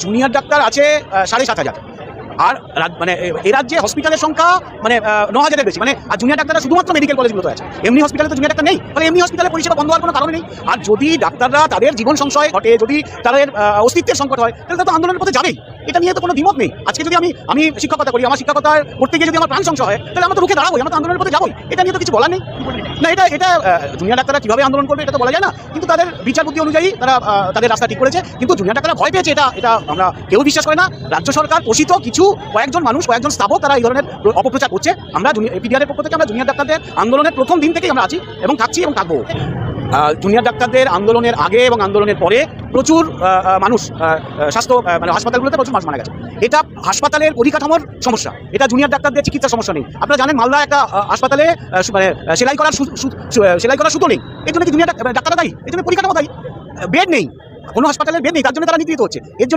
Junior doctor আছে ৭,৫০০। আর মানে এ রাজ্যে হসপিটালের সংখ্যা মানে ৯,০০০-এর বেশি। মানে আর জুনিয়র ডাক্তাররা শুধুমাত্র মেডিকেল কলেজগুলোতে আছে, এমনি হসপিটালে তো জুনিয়র ডাক্তার নেই। ফলে এমনি হসপিটালে পরিষেবা বন্ধ হওয়ার কোনো কারণ নেই। আর যদি ডাক্তাররা তাদের জীবন সংশয় ঘটে, যদি তাদের অস্তিত্বের সংকট হয়, তাহলে তো আন্দোলনের পথে যাবেই। এটা নিয়ে তো কোনো দ্বিমত নেই। আজকে যদি আমি শিক্ষকতা করি, আমার শিক্ষকতা করতে গিয়ে যদি আমার প্রাণ সংশয় হয়, তাহলে আমরা তো রুখে দাঁড়াবোই, আমরা তো আন্দোলনের পথে যাবোই। এটা নিয়ে তো কিছু বলার নেই। না, এটা জুনিয়র ডাক্তাররা কীভাবে আন্দোলন করবে এটা তো বলা যায় না, কিন্তু তাদের বিচার বুদ্ধি অনুযায়ী তারা তাদের রাস্তা ঠিক করেছে। কিন্তু জুনিয়র ডাক্তাররা ভয় পেয়েছে, এটা আমরা কেউ বিশ্বাস করে না। রাজ্য সরকার পোষিত কিছু কয়েকজন মানুষ, কয়েকজন স্থাপক তারা এই ধরনের অপপ্রচার করছে। আমরা এপিডিআরের পক্ষ থেকে আমরা জুনিয়র ডাক্তারদের আন্দোলনের প্রথম দিন থেকেই আমরা আছি এবং থাকছি এবং থাকবো। জুনিয়র ডাক্তারদের আন্দোলনের আগে এবং আন্দোলনের পরে প্রচুর মানুষ স্বাস্থ্য মানে হাসপাতালগুলোতে প্রচুর মানুষ মারা গেছে। এটা হাসপাতালের পরিকাঠামোর সমস্যা, এটা জুনিয়র ডাক্তারদের চিকিৎসার সমস্যা নেই। আপনারা জানেন মালদা একটা হাসপাতালে মানে সেলাই করার সুতো নেই। এই জন্য কি জুনিয়র ডাক্তাররা দায়ী? এই জন্য পরিকাঠামো দায়ী। বেড নেই, কোনো হাসপাতালের বেড নেই, তার জন্য তারা নিপীড়িত হচ্ছে। এর জন্য